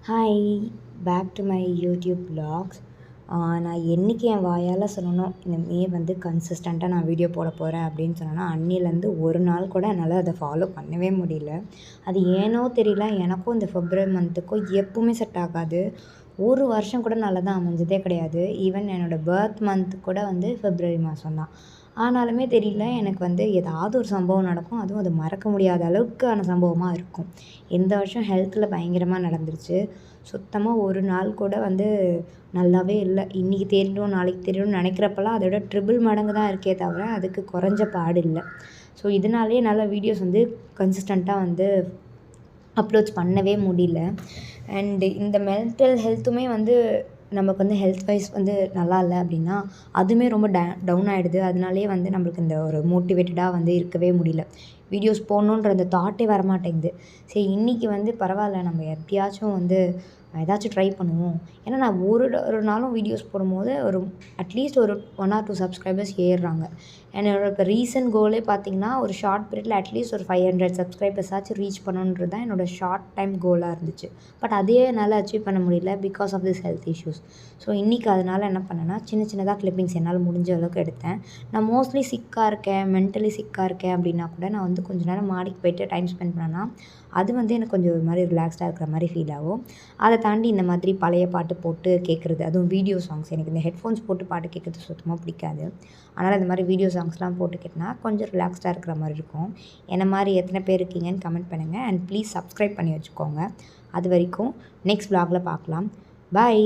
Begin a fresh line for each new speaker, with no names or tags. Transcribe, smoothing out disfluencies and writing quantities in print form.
Hi, back to my YouTube vlogs. நான் என்றைக்கு என் வாயால் சொல்லணும் இனிமே கன்சிஸ்டண்ட்டாக நான் வீடியோ போட போகிறேன் அப்படின்னு சொன்னேன்னா, அன்னிலேருந்து ஒரு நாள் கூட என்னால் அதை ஃபாலோ பண்ணவே முடியல. அது ஏனோ தெரியல, எனக்கும் இந்த ஃபிப்ரவரி மந்த்துக்கும் எப்பவுமே செட் ஆகாது. ஒரு வருஷம் கூட நல்லா தான் அமைஞ்சதே கிடையாது. ஈவன் என்னோடய பர்த் மந்த் கூட ஃபிப்ரவரி மாதம் தான். ஆனாலுமே தெரியல, எனக்கு ஏதாவது ஒரு சம்பவம் நடக்கும். அதுவும் அது மறக்க முடியாத அளவுக்கான சம்பவமாக இருக்கும். இந்த வருஷம் ஹெல்த்தில் பயங்கரமாக நடந்துருச்சு. சுத்தமாக ஒரு நாள் கூட நல்லாவே இல்லை. இன்றைக்கி தேறிடும், நாளைக்கு தேறிடும்னு நினைக்கிறப்பெல்லாம் அதை விட ட்ரிபிள் மடங்கு தான் இருக்கே தவிர அதுக்கு குறைஞ்ச பாடு இல்லை. ஸோ இதனாலேயே என்னால் வீடியோஸ் கன்சிஸ்டண்ட்டாக அப்லோட்ஸ் பண்ணவே முடியல. அண்டு இந்த மென்டல் ஹெல்த்துமே நமக்கு ஹெல்த் வைஸ் நல்லா இல்லை அப்படின்னா அதுவுமே ரொம்ப டவுன் ஆகிடுது. அதனாலேயே நம்மளுக்கு இந்த ஒரு மோட்டிவேட்டடாக இருக்கவே முடியல. வீடியோஸ் போடணுன்ற அந்த தாட்டே வரமாட்டேங்குது. சரி, இன்றைக்கி பரவாயில்ல, நம்ம எப்படியாச்சும் ஏதாச்சும் ட்ரை பண்ணுவோம். ஏன்னா நான் ஒரு நாளும் வீடியோஸ் போடும்போது அட்லீஸ்ட் ஒரு 1 or 2 சப்ஸ்கிரைபர்ஸ் ஏறுறாங்க. என்னோடய இப்போ ரீசன்ட் கோலே பார்த்திங்கன்னா, ஒரு ஷார்ட் பீரியடில் அட்லீஸ்ட் ஒரு 500 சப்ஸ்கிரைபர்ஸாச்சும் ரீச் பண்ணணுன்றது தான் என்னோடய ஷார்ட் டைம் கோலாக இருந்துச்சு. பட் அதே என்னால் அச்சீவ் பண்ண முடியல because of this health issues. So இன்றைக்கி அதனால் என்ன பண்ணேன்னா, சின்னதாக கிளிப்பிங்ஸ் என்னால் முடிஞ்ச அளவுக்கு எடுத்தேன். நான் மோஸ்ட்லி சிக்காக இருக்கேன், மென்டலி சிக்காக இருக்கேன் அப்படின்னா கூட நான் கொஞ்ச நேரம் மாடிக்கு போய்ட்டு டைம் ஸ்பெண்ட் பண்ணேன்னா அது எனக்கு கொஞ்சம் ஒரு மாதிரி ரிலாக்ஸ்டாக இருக்கிற மாதிரி ஃபீல் ஆகும். அதை தாண்டி இந்த மாதிரி பழைய பாட்டு போட்டு கேட்குறது, அதுவும் வீடியோ சாங்ஸ், எனக்கு இந்த ஹெட்ஃபோன்ஸ் போட்டு பாட்டு கேட்குறது சுத்தமாக பிடிக்காது. அதனால் இந்த மாதிரி வீடியோ சாங்ஸ்லாம் போட்டு கேட்டேன்னா கொஞ்சம் ரிலாக்ஸ்டாக இருக்கிற மாதிரி இருக்கும். என்ன மாதிரி எத்தனை பேர் இருக்கீங்கன்னு கமெண்ட் பண்ணுங்கள். அண்ட் ப்ளீஸ் சப்ஸ்கிரைப் பண்ணி வச்சுக்கோங்க. அது வரைக்கும் நெக்ஸ்ட் vlogல பார்க்கலாம். பை.